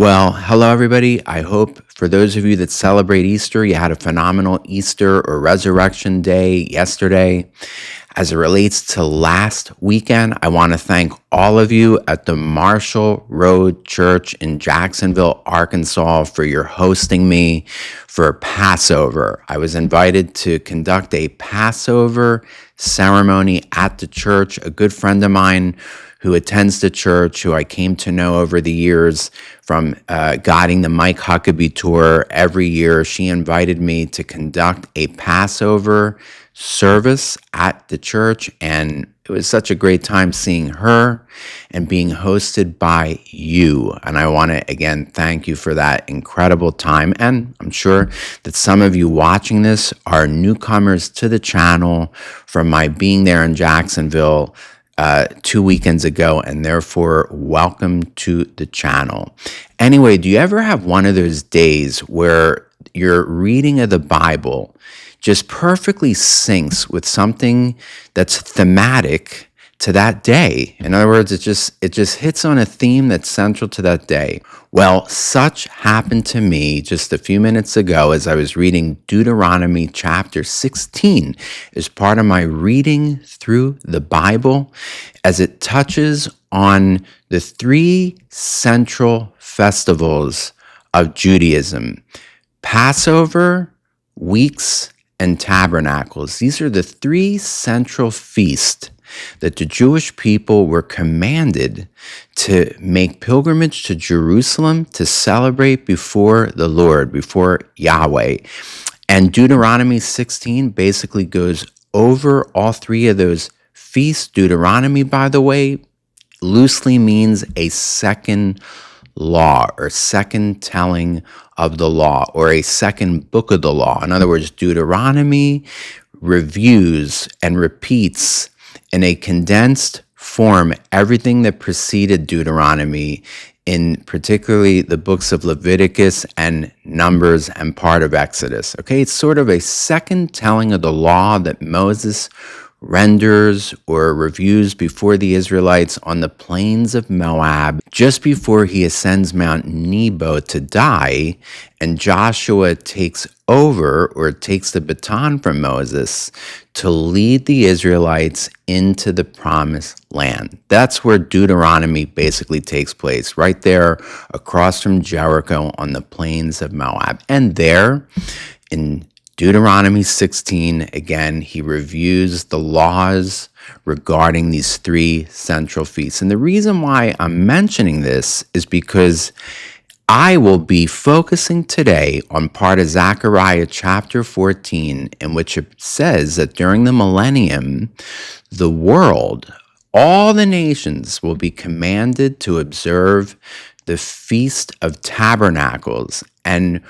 Well, hello, everybody. I hope for those of you that celebrate Easter, you had a phenomenal Easter or Resurrection Day yesterday. As it relates to last weekend, I want to thank all of you at the Marshall Road Church in Jacksonville, Arkansas, for your hosting me for Passover. I was invited to conduct a Passover ceremony at the church. A good friend of mine who attends the church, who I came to know over the years from guiding the Mike Huckabee tour every year, she invited me to conduct a Passover service at the church, and it was such a great time seeing her and being hosted by you. And I want to again thank you for that incredible time. And I'm sure that some of you watching this are newcomers to the channel from my being there in Jacksonville 2 weekends ago, and therefore welcome to the channel. Anyway, do you ever have one of those days where your reading of the Bible just perfectly syncs with something that's thematic to that day? In other words, it just hits on a theme that's central to that day. Well, such happened to me just a few minutes ago as I was reading Deuteronomy chapter 16 as part of my reading through the Bible, as it touches on the three central festivals of Judaism: Passover, Weeks, and Tabernacles. These are the three central feasts that the Jewish people were commanded to make pilgrimage to Jerusalem to celebrate before the Lord, before Yahweh. And Deuteronomy 16 basically goes over all three of those feasts. Deuteronomy, by the way, loosely means a second law or second telling of the law or a second book of the law. In other words, Deuteronomy reviews and repeats in a condensed form everything that preceded Deuteronomy, in particularly the books of Leviticus and Numbers and part of Exodus. Okay, it's sort of a second telling of the law that Moses renders or reviews before the Israelites on the plains of Moab just before he ascends Mount Nebo to die, and Joshua takes over or takes the baton from Moses to lead the Israelites into the promised land. That's where Deuteronomy basically takes place, right there across from Jericho on the plains of Moab. And there in Deuteronomy 16, again, he reviews the laws regarding these three central feasts. And the reason why I'm mentioning this is because I will be focusing today on part of Zachariah chapter 14, in which it says that during the millennium, the world, all the nations will be commanded to observe the Feast of Tabernacles. And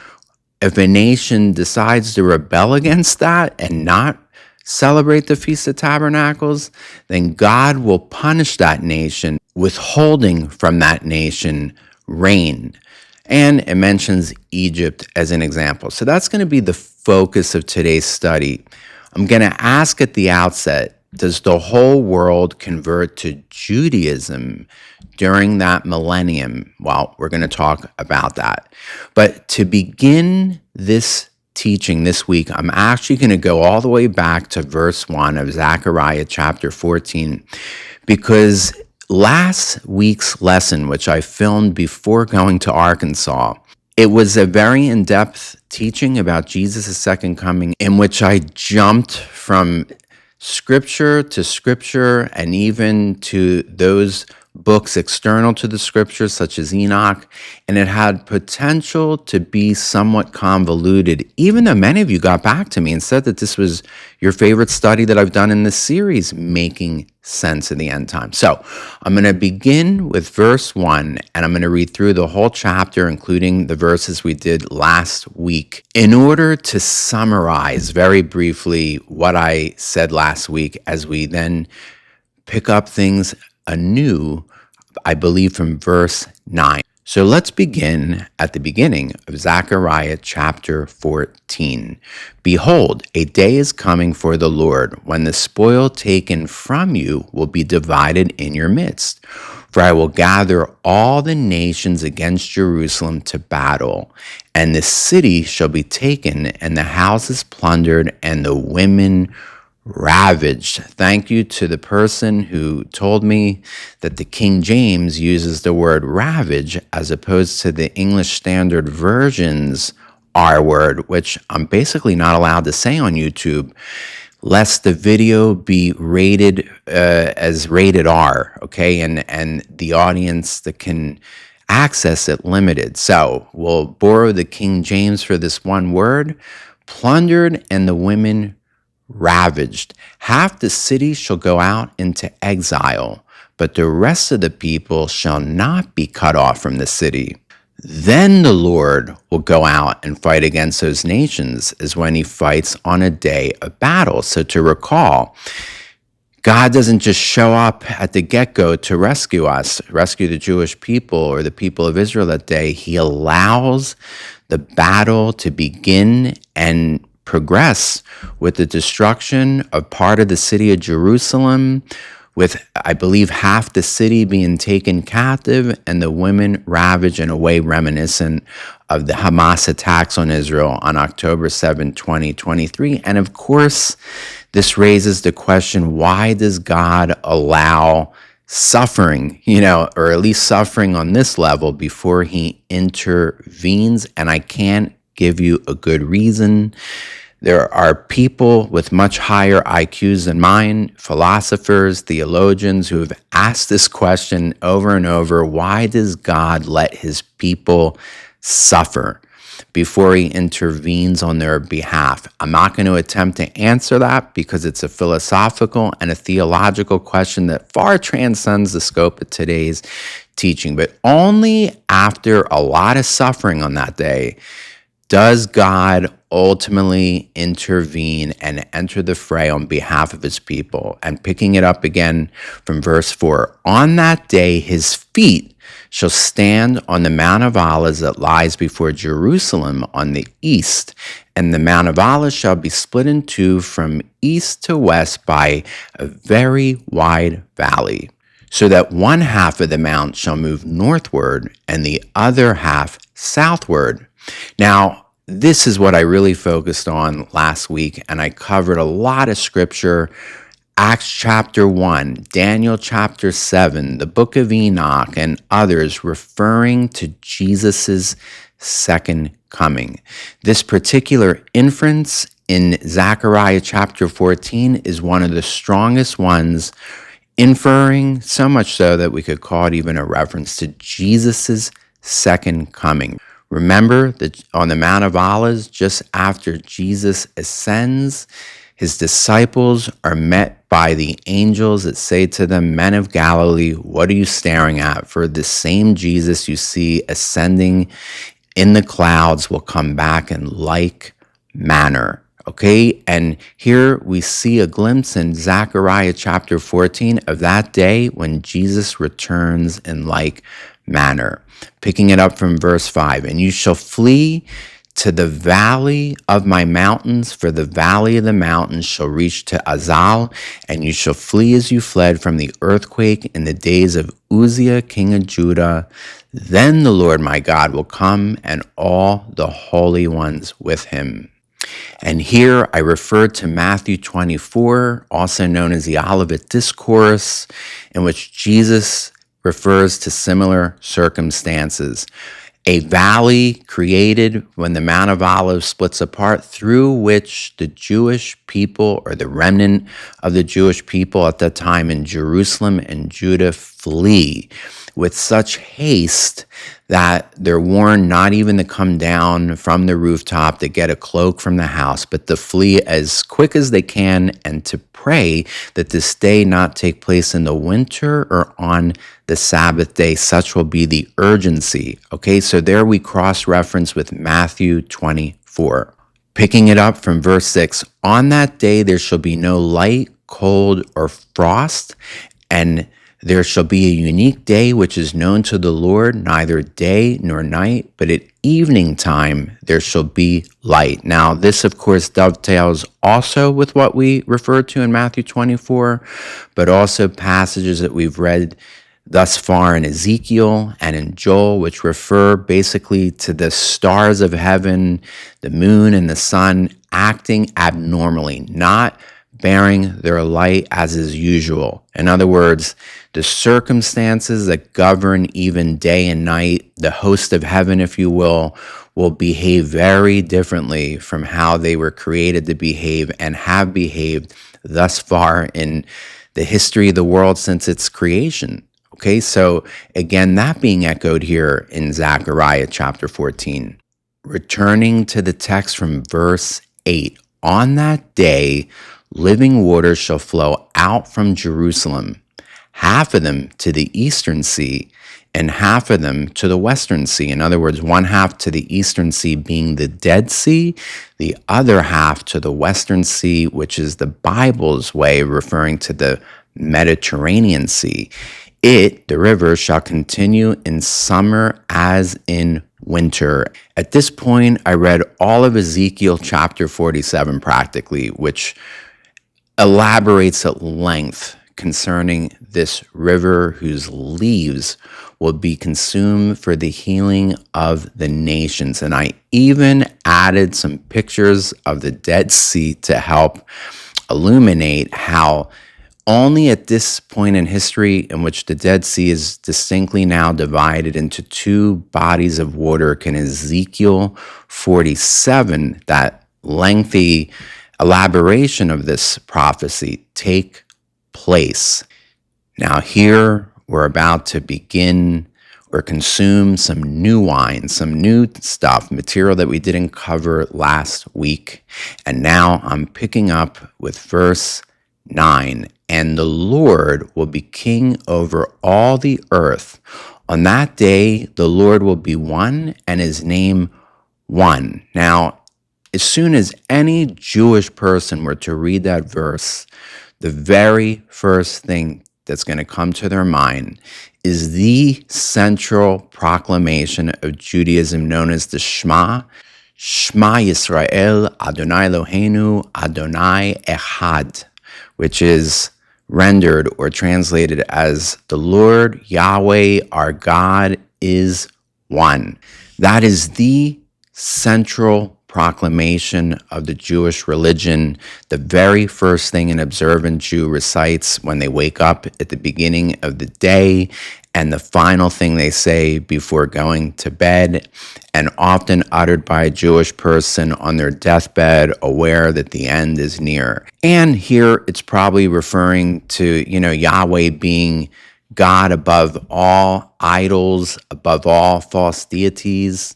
if a nation decides to rebel against that and not celebrate the Feast of Tabernacles, then God will punish that nation, withholding from that nation rain. And it mentions Egypt as an example. So that's going to be the focus of today's study. I'm going to ask at the outset, does the whole world convert to Judaism during that millennium? Well, we're going to talk about that. But to begin this teaching this week, I'm actually going to go all the way back to verse 1 of Zechariah chapter 14, because last week's lesson, which I filmed before going to Arkansas, it was a very in-depth teaching about Jesus' second coming, in which I jumped from scripture to scripture and even to those books external to the scriptures, such as Enoch, and it had potential to be somewhat convoluted, even though many of you got back to me and said that this was your favorite study that I've done in this series, making sense of the end time. So I'm going to begin with verse 1, and I'm going to read through the whole chapter, including the verses we did last week, in order to summarize very briefly what I said last week, as we then pick up things anew, I believe, from verse 9. So let's begin at the beginning of Zechariah chapter 14. Behold, a day is coming for the Lord when the spoil taken from you will be divided in your midst. For I will gather all the nations against Jerusalem to battle, and the city shall be taken, and the houses plundered, and the women ravaged. Thank you to the person who told me that the King James uses the word ravage as opposed to the English Standard Version's R word, which I'm basically not allowed to say on YouTube, lest the video be rated as rated R, okay? And the audience that can access it limited. So we'll borrow the King James for this one word: plundered, and the women ravaged. Half the city shall go out into exile, but the rest of the people shall not be cut off from the city. Then the Lord will go out and fight against those nations, as when he fights on a day of battle. So to recall, God doesn't just show up at the get-go to rescue us, rescue the Jewish people or the people of Israel that day. He allows the battle to begin and progress with the destruction of part of the city of Jerusalem, with, I believe, half the city being taken captive and the women ravaged in a way reminiscent of the Hamas attacks on Israel on October 7, 2023. And of course, this raises the question, why does God allow suffering, or at least suffering on this level before he intervenes? And I can't give you a good reason. There are people with much higher IQs than mine, philosophers, theologians, who have asked this question over and over: why does God let his people suffer before he intervenes on their behalf? I'm not going to attempt to answer that because it's a philosophical and a theological question that far transcends the scope of today's teaching. But only after a lot of suffering on that day does God ultimately intervene and enter the fray on behalf of his people. And picking it up again from verse 4, on that day his feet shall stand on the Mount of Olives that lies before Jerusalem on the east, and the Mount of Olives shall be split in two from east to west by a very wide valley, so that one half of the mount shall move northward and the other half southward. Now, this is what I really focused on last week, and I covered a lot of scripture: Acts chapter 1, Daniel chapter 7, the book of Enoch, and others referring to Jesus's second coming. This particular inference in Zachariah chapter 14 is one of the strongest ones, inferring so much so that we could call it even a reference to Jesus's second coming. Remember that on the Mount of Olives, just after Jesus ascends, his disciples are met by the angels that say to them, "Men of Galilee, what are you staring at? For the same Jesus you see ascending in the clouds will come back in like manner." Okay, and here we see a glimpse in Zechariah chapter 14 of that day when Jesus returns in like manner. Picking it up from verse 5, and you shall flee to the valley of my mountains, for the valley of the mountains shall reach to Azal, and you shall flee as you fled from the earthquake in the days of Uzziah, king of Judah. Then the Lord my God will come, and all the holy ones with him. And here I refer to Matthew 24, also known as the Olivet Discourse, in which Jesus refers to similar circumstances. A valley created when the Mount of Olives splits apart, through which the Jewish people, or the remnant of the Jewish people at that time in Jerusalem and Judah, flee with such haste that they're warned not even to come down from the rooftop to get a cloak from the house, but to flee as quick as they can and to pray that this day not take place in the winter or on the Sabbath day. Such will be the urgency. Okay, so there we cross-reference with Matthew 24. Picking it up from verse 6, on that day there shall be no light, cold, or frost, and there shall be a unique day which is known to the Lord, neither day nor night, but at evening time there shall be light. Now, this, of course, dovetails also with what we referred to in Matthew 24, but also passages that we've read thus far in Ezekiel and in Joel, which refer basically to the stars of heaven, the moon and the sun acting abnormally, not bearing their light as is usual. In other words, the circumstances that govern even day and night, the host of heaven, if you will behave very differently from how they were created to behave and have behaved thus far in the history of the world since its creation. Okay, so again, that being echoed here in Zachariah chapter 14. Returning to the text from verse 8, on that day, living waters shall flow out from Jerusalem, half of them to the eastern sea, and half of them to the western sea. In other words, one half to the eastern sea being the Dead Sea, the other half to the western sea, which is the Bible's way of referring to the Mediterranean Sea. It, the river, shall continue in summer as in winter. At this point, I read all of Ezekiel chapter 47 practically, which elaborates at length concerning this river whose leaves will be consumed for the healing of the nations. And I even added some pictures of the Dead Sea to help illuminate how only at this point in history in which the Dead Sea is distinctly now divided into two bodies of water can Ezekiel 47, that lengthy elaboration of this prophecy, take place. Now here we're about to begin or consume some new wine, some new stuff, material that we didn't cover last week. And now I'm picking up with verse 9. And the Lord will be king over all the earth. On that day, the Lord will be one and his name one. Now, as soon as any Jewish person were to read that verse, the very first thing that's going to come to their mind is the central proclamation of Judaism known as the Shema. Shema Yisrael, Adonai Eloheinu, Adonai Echad, which is rendered or translated as the Lord Yahweh our God is one. That is the central proclamation of the Jewish religion, the very first thing an observant Jew recites when they wake up at the beginning of the day, and the final thing they say before going to bed, and often uttered by a Jewish person on their deathbed, aware that the end is near. And here it's probably referring to, Yahweh being God above all idols, above all false deities,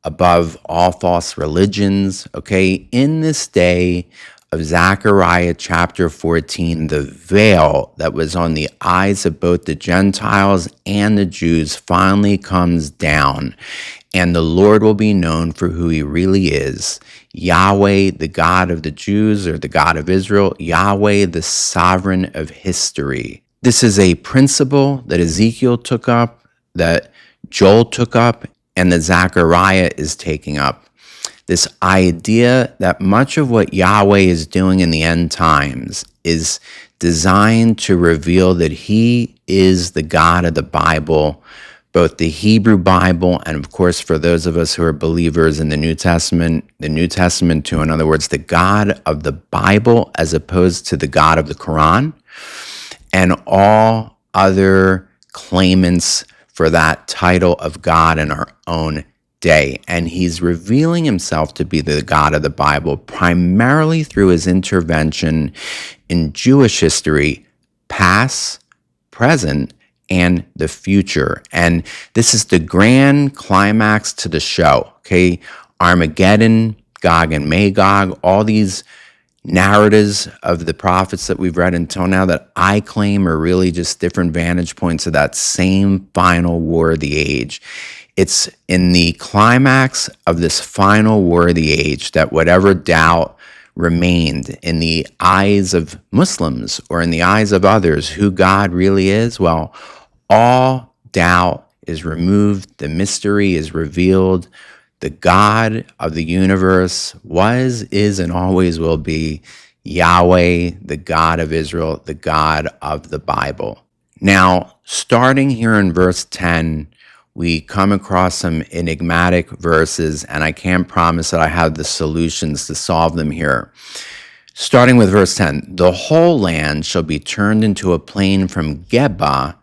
above all false religions. Okay, in this day of Zechariah chapter 14, the veil that was on the eyes of both the Gentiles and the Jews finally comes down, and the Lord will be known for who he really is. Yahweh, the God of the Jews, or the God of Israel. Yahweh, the sovereign of history. This is a principle that Ezekiel took up, that Joel took up, and that Zachariah is taking up. This idea that much of what Yahweh is doing in the end times is designed to reveal that he is the God of the Bible, both the Hebrew Bible and, of course, for those of us who are believers in the New Testament too, in other words, the God of the Bible as opposed to the God of the Quran, and all other claimants for that title of God in our own day. And he's revealing himself to be the God of the Bible primarily through his intervention in Jewish history, past, present, and the future. And this is the grand climax to the show, okay? Armageddon, Gog and Magog, all these narratives of the prophets that we've read until now that I claim are really just different vantage points of that same final war of the age. It's in the climax of this final war of the age that whatever doubt remained in the eyes of Muslims or in the eyes of others who God really is, well, all doubt is removed, the mystery is revealed. The God of the universe was, is, and always will be Yahweh, the God of Israel, the God of the Bible. Now, starting here in verse 10, we come across some enigmatic verses, and I can't promise that I have the solutions to solve them here. Starting with verse 10, the whole land shall be turned into a plain from Geba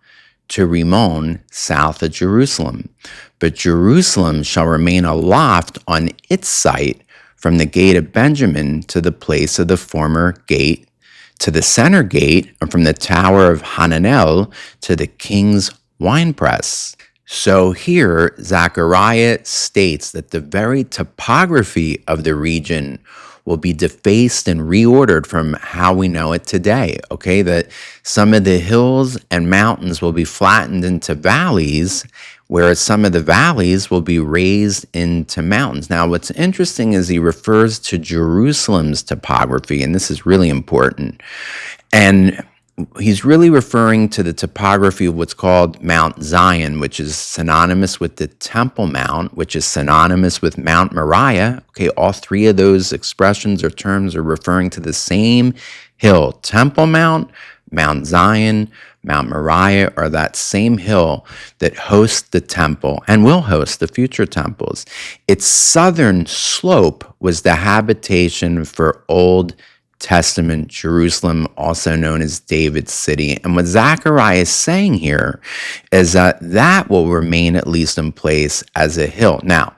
to Rimmon, south of Jerusalem. But Jerusalem shall remain aloft on its site from the gate of Benjamin to the place of the former gate, to the center gate, and from the tower of Hananel to the king's winepress. So here, Zachariah states that the very topography of the region will be defaced and reordered from how we know it today, okay? That some of the hills and mountains will be flattened into valleys, whereas some of the valleys will be raised into mountains. Now, what's interesting is he refers to Jerusalem's topography, and this is really important. And he's really referring to the topography of what's called Mount Zion, which is synonymous with the Temple Mount, which is synonymous with Mount Moriah. Okay, all three of those expressions or terms are referring to the same hill. Temple Mount, Mount Zion, Mount Moriah are that same hill that hosts the temple and will host the future temples. Its southern slope was the habitation for Old Testament Jerusalem, also known as David's city. And what Zechariah is saying here is that will remain at least in place as a hill. Now,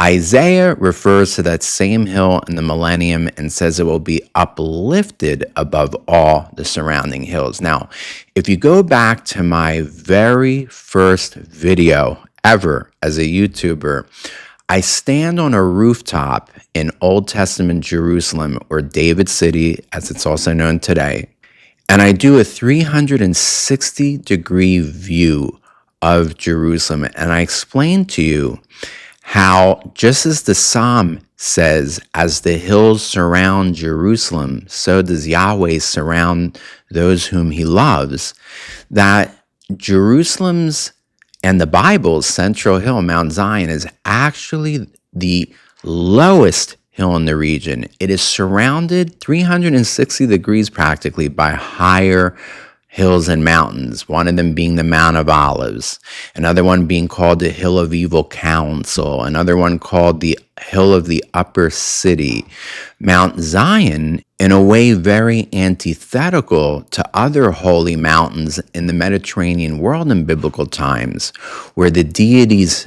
Isaiah refers to that same hill in the Millennium and says it will be uplifted above all the surrounding hills. Now, if you go back to my very first video ever as a YouTuber, I stand on a rooftop in Old Testament Jerusalem, or David's city, as it's also known today, and I do a 360-degree view of Jerusalem, and I explain to you how, just as the Psalm says, as the hills surround Jerusalem, so does Yahweh surround those whom he loves, that Jerusalem's and the Bible's central hill, Mount Zion, is actually the lowest hill in the region. It is surrounded 360 degrees practically by higher hills and mountains, one of them being the Mount of Olives, another one being called the Hill of Evil Counsel, another one called the Hill of the Upper City. Mount Zion, in a way very antithetical to other holy mountains in the Mediterranean world in biblical times, where the deity's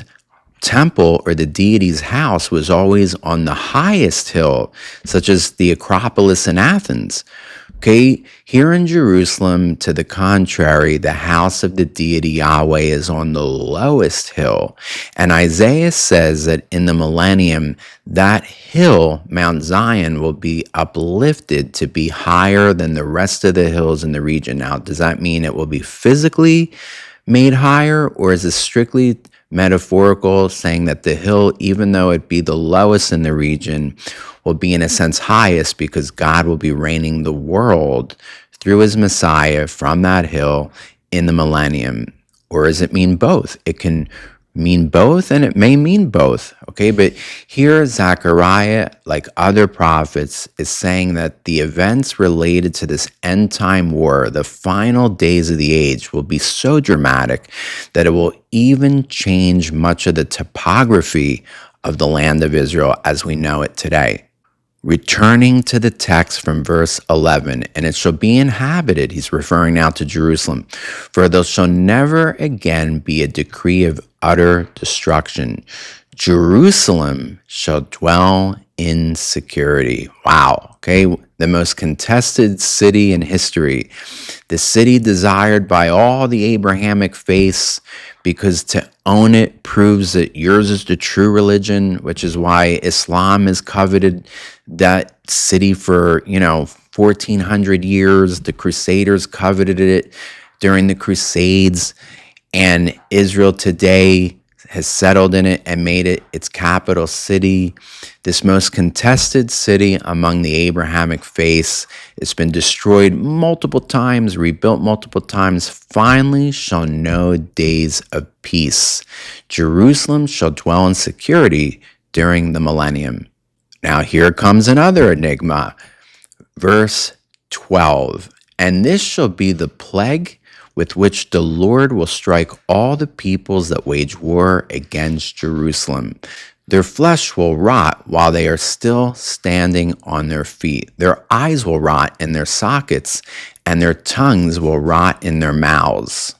temple or the deity's house was always on the highest hill, such as the Acropolis in Athens. Okay, here in Jerusalem, to the contrary, the house of the deity Yahweh is on the lowest hill. And Isaiah says that in the millennium, that hill, Mount Zion, will be uplifted to be higher than the rest of the hills in the region. Now, does that mean it will be physically made higher, or is it strictly metaphorical, saying that the hill, even though it be the lowest in the region, will be in a sense highest because God will be reigning the world through his Messiah from that hill in the millennium? Or does it mean both? It can mean both, and it may mean both, okay? But here Zechariah, like other prophets, is saying that the events related to this end-time war, the final days of the age, will be so dramatic that it will even change much of the topography of the land of Israel as we know it today. Returning to the text from verse 11, and it shall be inhabited, he's referring now to Jerusalem, for there shall never again be a decree of utter destruction. Jerusalem shall dwell in security. Wow, okay, the most contested city in history, the city desired by all the Abrahamic faiths, because to own it proves that yours is the true religion, which is why Islam has coveted that city for, 1,400 years. The Crusaders coveted it during the Crusades, and Israel today has settled in it and made it its capital city. This most contested city among the Abrahamic faiths, it's been destroyed multiple times, rebuilt multiple times, finally shall know days of peace. Jerusalem shall dwell in security during the millennium. Now here comes another enigma. Verse 12, and this shall be the plague with which the Lord will strike all the peoples that wage war against Jerusalem. Their flesh will rot while they are still standing on their feet. Their eyes will rot in their sockets, and their tongues will rot in their mouths.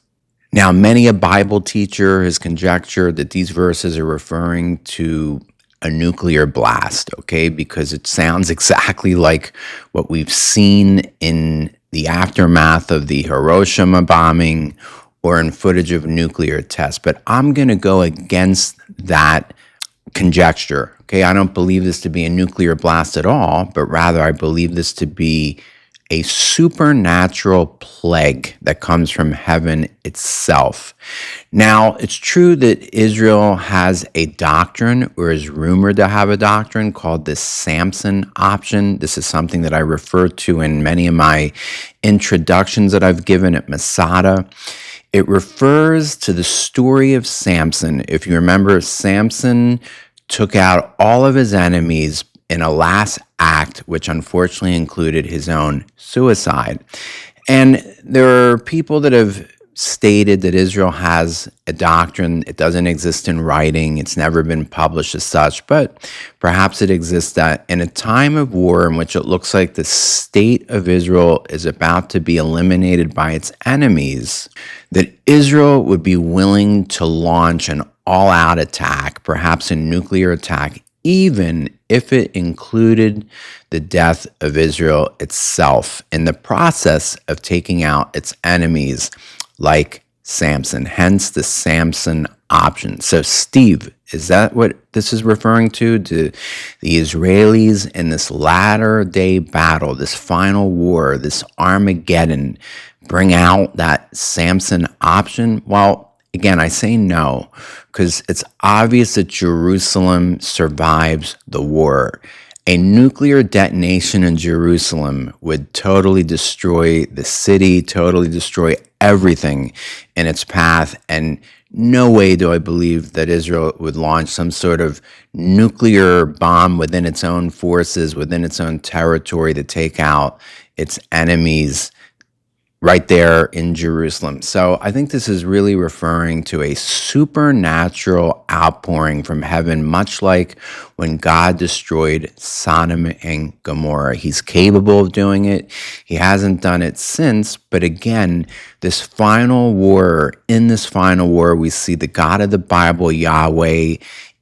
Now, many a Bible teacher has conjectured that these verses are referring to a nuclear blast, okay? Because it sounds exactly like what we've seen in the aftermath of the Hiroshima bombing or in footage of nuclear tests. But I'm going to go against that conjecture, okay? I don't believe this to be a nuclear blast at all, but rather I believe this to be a supernatural plague that comes from heaven itself. Now, it's true that Israel has a doctrine, or is rumored to have a doctrine, called the Samson option. This is something that I refer to in many of my introductions that I've given at Masada. It refers to the story of Samson. If you remember, Samson took out all of his enemies in a last act, which unfortunately included his own suicide. And there are people that have stated that Israel has a doctrine. It doesn't exist in writing. It's never been published as such, but perhaps it exists that in a time of war in which it looks like the state of Israel is about to be eliminated by its enemies, that Israel would be willing to launch an all-out attack, perhaps a nuclear attack, even if it included the death of Israel itself in the process of taking out its enemies like Samson, hence the Samson option. So, Steve, is that what this is referring to? Do the Israelis in this latter day battle, this final war, this Armageddon, bring out that Samson option? Well, again, I say no, because it's obvious that Jerusalem survives the war. A nuclear detonation in Jerusalem would totally destroy the city, totally destroy everything in its path, and no way do I believe that Israel would launch some sort of nuclear bomb within its own forces, within its own territory to take out its enemies right there in Jerusalem. So I think this is really referring to a supernatural outpouring from heaven, much like when God destroyed Sodom and Gomorrah. He's capable of doing it. He hasn't done it since, but again, this final war, in this final war, we see the God of the Bible, Yahweh,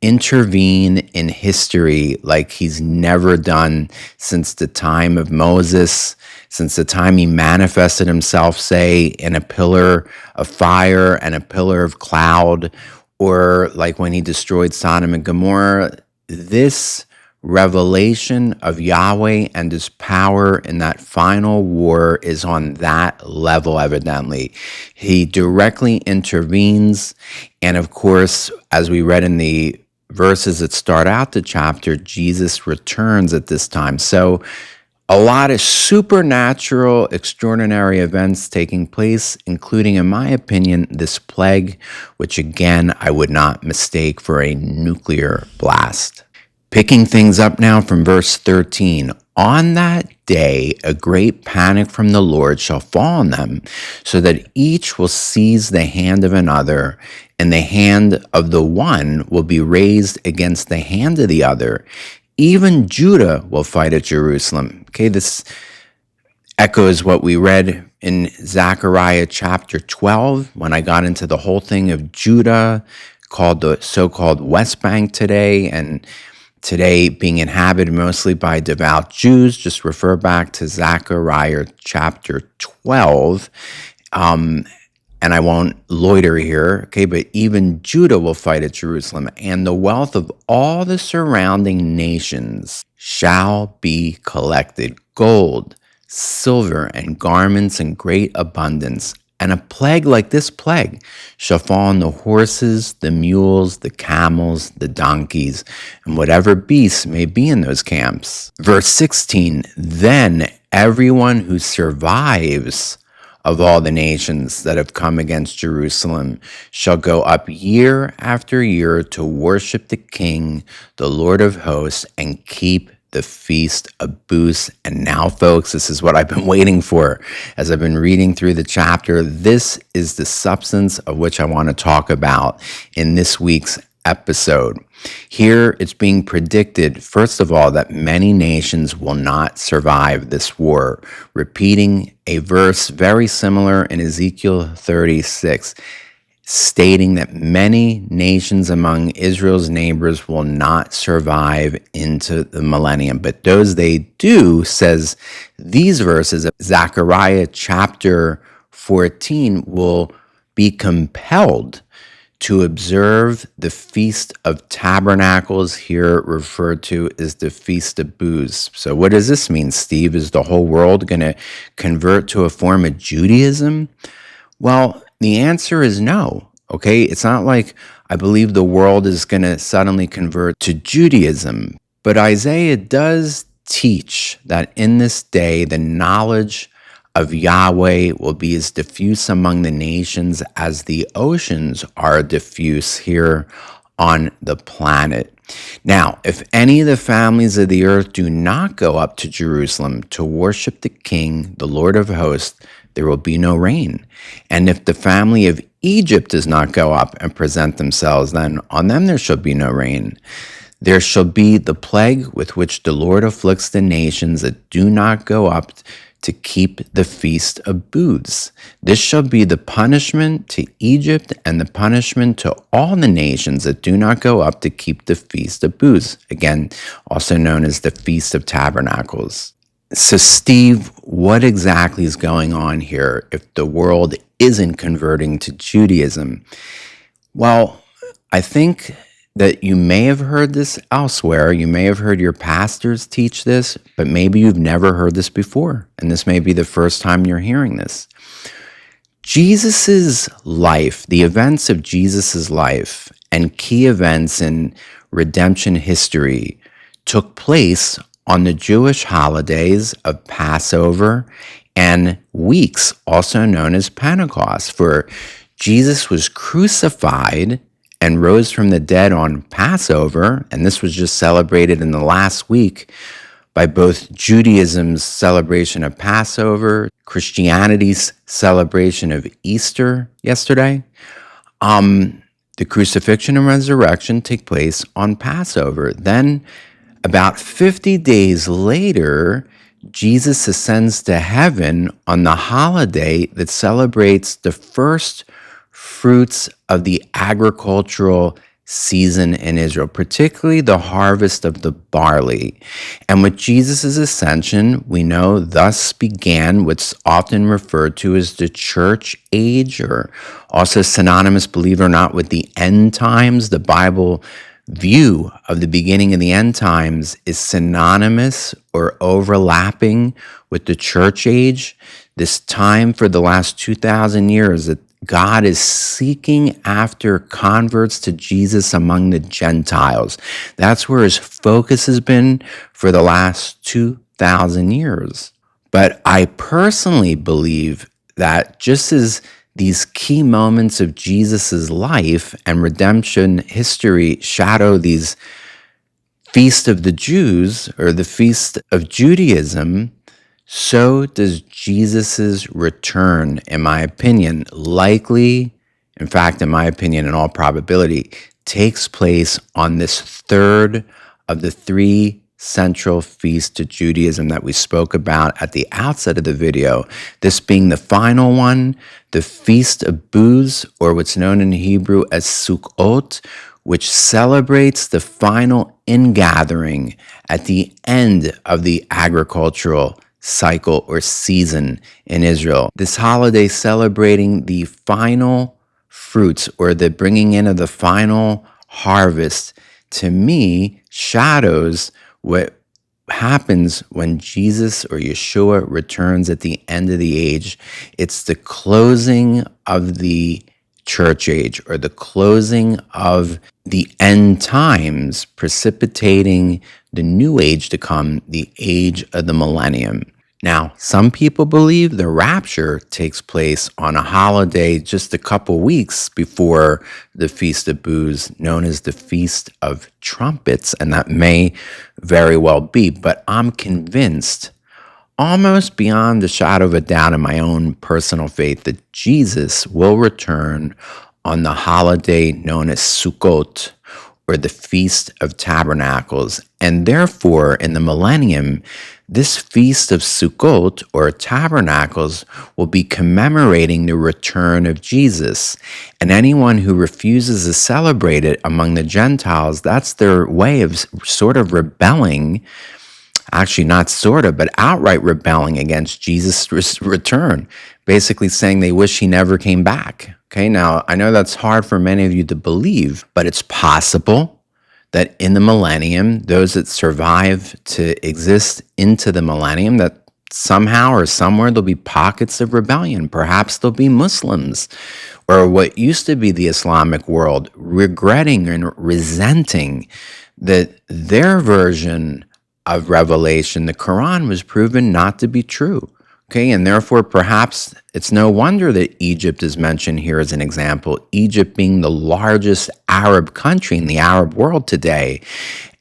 intervene in history like he's never done since the time of Moses, since the time he manifested himself, say, in a pillar of fire and a pillar of cloud, or like when he destroyed Sodom and Gomorrah. This revelation of Yahweh and his power in that final war is on that level, evidently. He directly intervenes, and of course, as we read in the verses that start out the chapter, Jesus returns at this time. So a lot of supernatural, extraordinary events taking place, including, in my opinion, this plague, which again, I would not mistake for a nuclear blast. Picking things up now from verse 13. On that day, a great panic from the Lord shall fall on them, so that each will seize the hand of another, and the hand of the one will be raised against the hand of the other. Even Judah will fight at Jerusalem. Okay, this echoes what we read in Zachariah chapter 12, when I got into the whole thing of Judah, called the so-called West Bank today, and today being inhabited mostly by devout Jews. Just refer back to Zechariah chapter 12. And I won't loiter here, okay, but even Judah will fight at Jerusalem, and the wealth of all the surrounding nations shall be collected, gold, silver, and garments in great abundance. And a plague like this plague shall fall on the horses, the mules, the camels, the donkeys, and whatever beasts may be in those camps. Verse 16, then everyone who survives of all the nations that have come against Jerusalem shall go up year after year to worship the King, the Lord of hosts, and keep the the Feast of Booths. And now, folks, this is what I've been waiting for as I've been reading through the chapter. This is the substance of which I want to talk about in this week's episode. Here, it's being predicted, first of all, that many nations will not survive this war, repeating a verse very similar in Ezekiel 36, stating that many nations among Israel's neighbors will not survive into the millennium. But those they do, says these verses of Zachariah chapter 14, will be compelled to observe the Feast of Tabernacles, here referred to as the Feast of Booths. So what does this mean, Steve? Is the whole world going to convert to a form of Judaism? Well, the answer is no, okay? It's not like I believe the world is going to suddenly convert to Judaism. But Isaiah does teach that in this day, the knowledge of Yahweh will be as diffuse among the nations as the oceans are diffuse here on the planet. Now, if any of the families of the earth do not go up to Jerusalem to worship the King, the Lord of hosts, there will be no rain. And if the family of Egypt does not go up and present themselves, then on them there shall be no rain. There shall be the plague with which the Lord afflicts the nations that do not go up to keep the Feast of Booths. This shall be the punishment to Egypt and the punishment to all the nations that do not go up to keep the Feast of Booths, again, also known as the Feast of Tabernacles. So, Steve, what exactly is going on here if the world isn't converting to Judaism? Well, I think that you may have heard this elsewhere. You may have heard your pastors teach this, but maybe you've never heard this before, and this may be the first time you're hearing this. Jesus's life, the events of Jesus's life and key events in redemption history took place on the Jewish holidays of Passover and weeks, also known as Pentecost, for Jesus was crucified and rose from the dead on Passover, and this was just celebrated in the last week by both Judaism's celebration of Passover, Christianity's celebration of Easter yesterday. The crucifixion and resurrection take place on Passover. Then, about 50 days later, Jesus ascends to heaven on the holiday that celebrates the first fruits of the agricultural season in Israel, particularly the harvest of the barley. And with Jesus' ascension, we know thus began what's often referred to as the church age, or also synonymous, believe it or not, with the end times. The Bible view of the beginning of the end times is synonymous or overlapping with the church age, this time for the last 2,000 years that God is seeking after converts to Jesus among the Gentiles. That's where his focus has been for the last 2,000 years. But I personally believe that just as these key moments of Jesus's life and redemption history shadow these Feast of the Jews, or the Feast of Judaism, so does Jesus's return, in my opinion, likely, in fact, in my opinion, in all probability, takes place on this third of the three central feasts to Judaism that we spoke about at the outset of the video, this being the final one, the Feast of Booths, or what's known in Hebrew as Sukkot, which celebrates the final ingathering at the end of the agricultural cycle or season in Israel. This holiday celebrating the final fruits, or the bringing in of the final harvest, to me shadows what happens when Jesus or Yeshua returns at the end of the age. It's the closing of the church age, or the closing of the end times, precipitating the new age to come, the age of the millennium. Now, some people believe the rapture takes place on a holiday just a couple weeks before the Feast of Booths, known as the Feast of Trumpets, and that may very well be, but I'm convinced, almost beyond the shadow of a doubt in my own personal faith, that Jesus will return on the holiday known as Sukkot, or the Feast of Tabernacles. And therefore, in the millennium, this Feast of Sukkot, or Tabernacles, will be commemorating the return of Jesus. And anyone who refuses to celebrate it among the Gentiles, that's their way of sort of rebelling. Actually, not sort of, but outright rebelling against Jesus' return, basically saying they wish he never came back. Okay, now I know that's hard for many of you to believe, but it's possible that in the millennium, those that survive to exist into the millennium, that somehow or somewhere there'll be pockets of rebellion. Perhaps there'll be Muslims or what used to be the Islamic world regretting and resenting that their version of Revelation, the Quran, was proven not to be true. Okay, and therefore perhaps it's no wonder that Egypt is mentioned here as an example, Egypt being the largest Arab country in the Arab world today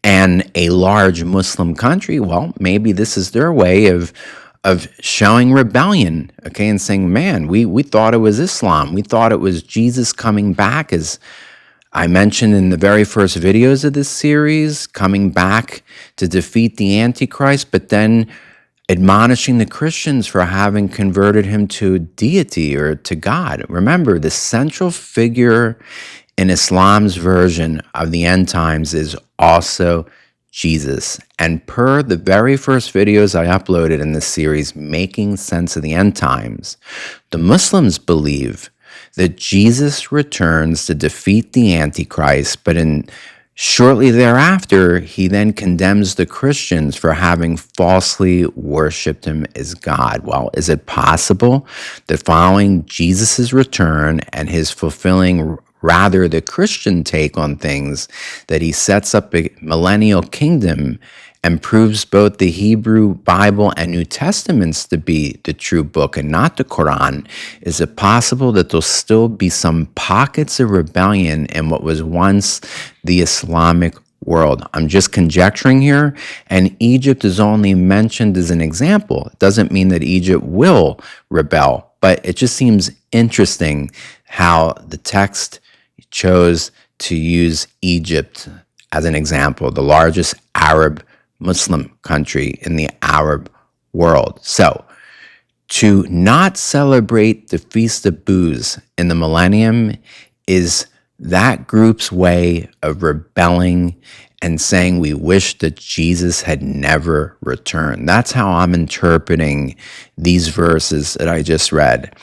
and a large Muslim country. Well, maybe this is their way of showing rebellion, okay, and saying, man, we thought it was Islam. We thought it was Jesus coming back, as I mentioned in the very first videos of this series, coming back to defeat the Antichrist, but then admonishing the Christians for having converted him to deity or to God. Remember, the central figure in Islam's version of the end times is also Jesus. And per the very first videos I uploaded in this series, Making Sense of the End Times, the Muslims believe that Jesus returns to defeat the Antichrist, but shortly thereafter, he then condemns the Christians for having falsely worshipped him as God. Well, is it possible that following Jesus' return and his fulfilling rather the Christian take on things, that he sets up a millennial kingdom and proves both the Hebrew Bible and New Testaments to be the true book and not the Quran? Is it possible that there'll still be some pockets of rebellion in what was once the Islamic world? I'm just conjecturing here, and Egypt is only mentioned as an example. It doesn't mean that Egypt will rebel, but it just seems interesting how the text chose to use Egypt as an example, the largest Arab Muslim country in the Arab world. So, to not celebrate the Feast of Booths in the millennium is that group's way of rebelling and saying we wish that Jesus had never returned. That's how I'm interpreting these verses that I just read.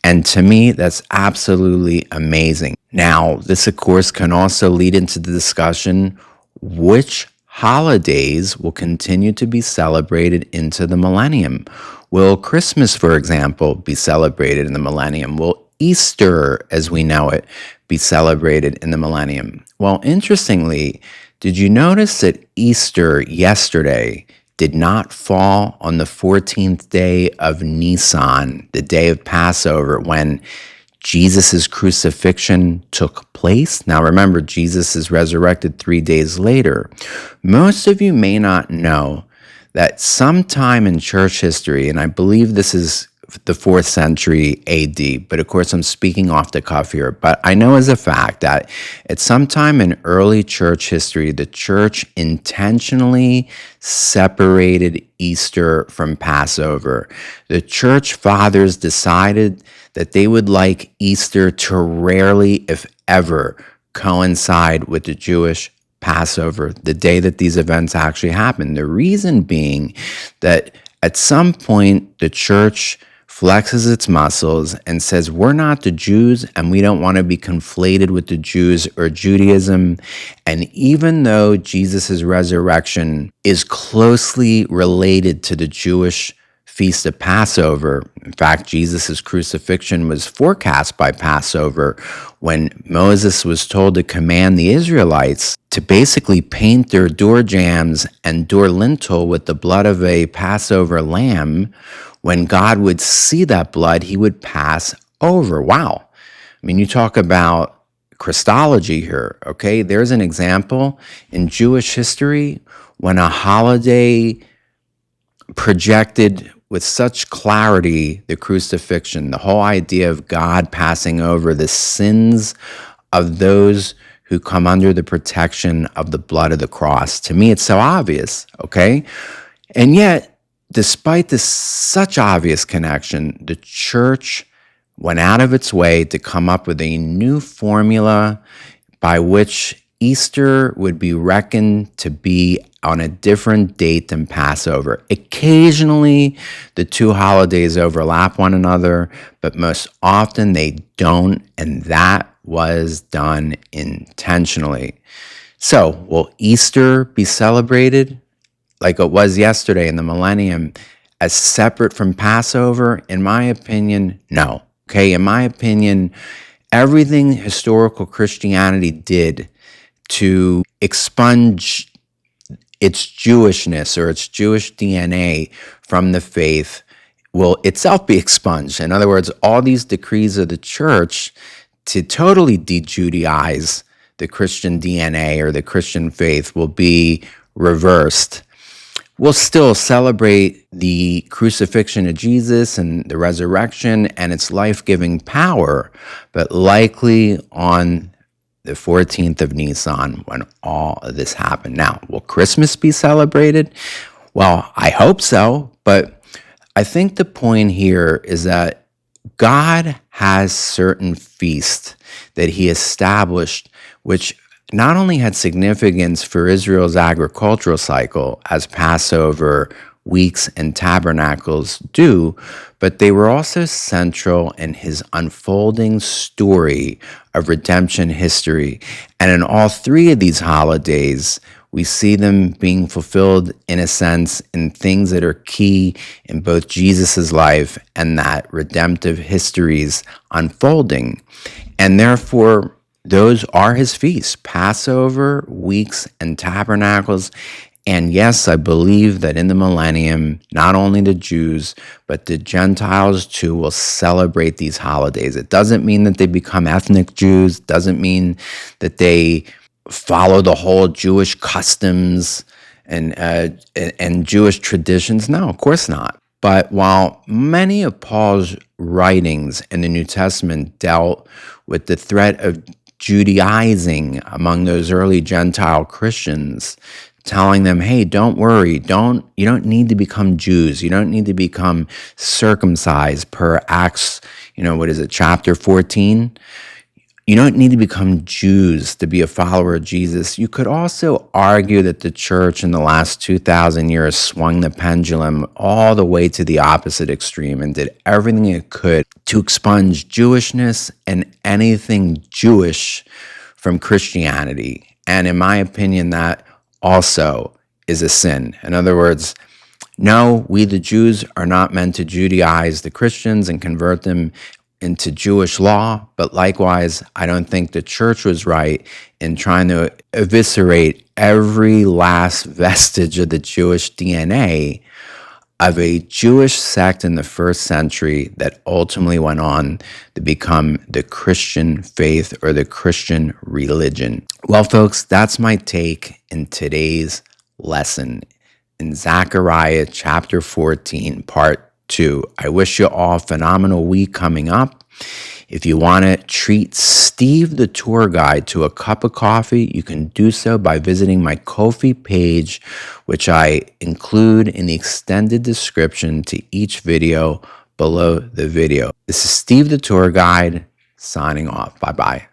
And to me, that's absolutely amazing. Now, this, of course, can also lead into the discussion which holidays will continue to be celebrated into the millennium. Will Christmas, for example, be celebrated in the millennium? Will Easter, as we know it, be celebrated in the millennium? Well, interestingly, did you notice that Easter yesterday did not fall on the 14th day of Nisan, the day of Passover, when Jesus' crucifixion took place? Now remember, Jesus is resurrected 3 days later. Most of you may not know that sometime in church history, and I believe this is the 4th century AD, but of course I'm speaking off the cuff here, but I know as a fact that at some time in early church history, the church intentionally separated Easter from Passover. The church fathers decided that they would like Easter to rarely, if ever, coincide with the Jewish Passover, the day that these events actually happened. The reason being that at some point the church flexes its muscles and says, we're not the Jews and we don't want to be conflated with the Jews or Judaism. And even though Jesus' resurrection is closely related to the Jewish Feast of Passover. In fact, Jesus' crucifixion was forecast by Passover when Moses was told to command the Israelites to basically paint their door jambs and door lintel with the blood of a Passover lamb. When God would see that blood, he would pass over. Wow. I mean, you talk about Christology here, okay? There's an example in Jewish history when a holiday projected with such clarity the crucifixion, the whole idea of God passing over the sins of those who come under the protection of the blood of the cross. To me, it's so obvious, okay? And yet, despite this such obvious connection, the church went out of its way to come up with a new formula by which Easter would be reckoned to be on a different date than Passover. Occasionally, the two holidays overlap one another, but most often they don't, and that was done intentionally. So, will Easter be celebrated like it was yesterday in the Millennium as separate from Passover? In my opinion, no. Okay, in my opinion, everything historical Christianity did to expunge its Jewishness or its Jewish DNA from the faith will itself be expunged. In other words, all these decrees of the church to totally de-Judaize the Christian DNA or the Christian faith will be reversed. We'll still celebrate the crucifixion of Jesus and the resurrection and its life-giving power, but likely on the 14th of Nisan when all of this happened. Now, will Christmas be celebrated? Well, I hope so, but I think the point here is that God has certain feasts that he established, which not only had significance for Israel's agricultural cycle, as Passover, weeks, and tabernacles do, but they were also central in his unfolding story of redemption history. And in all three of these holidays, we see them being fulfilled, in a sense, in things that are key in both Jesus's life and that redemptive history's unfolding. And therefore, those are his feasts: Passover, weeks, and tabernacles. And yes, I believe that in the Millennium, not only the Jews, but the Gentiles too will celebrate these holidays. It doesn't mean that they become ethnic Jews, doesn't mean that they follow the whole Jewish customs and Jewish traditions. No, of course not. But while many of Paul's writings in the New Testament dealt with the threat of Judaizing among those early Gentile Christians, telling them, hey, don't worry, you don't need to become Jews, you don't need to become circumcised per Acts, chapter 14. You don't need to become Jews to be a follower of Jesus. You could also argue that the church in the last 2,000 years swung the pendulum all the way to the opposite extreme and did everything it could to expunge Jewishness and anything Jewish from Christianity. And in my opinion, that also is a sin. In other words, no, we the Jews are not meant to Judaize the Christians and convert them into Jewish law, but likewise, I don't think the church was right in trying to eviscerate every last vestige of the Jewish DNA of a Jewish sect in the first century that ultimately went on to become the Christian faith or the Christian religion. Well, folks, that's my take in today's lesson in Zachariah chapter 14, part 2. I wish you all a phenomenal week coming up. If you want to treat Steve the tour guide to a cup of coffee, you can do so by visiting my Ko-fi page, which I include in the extended description to each video below the video. This is Steve the tour guide signing off. Bye-bye.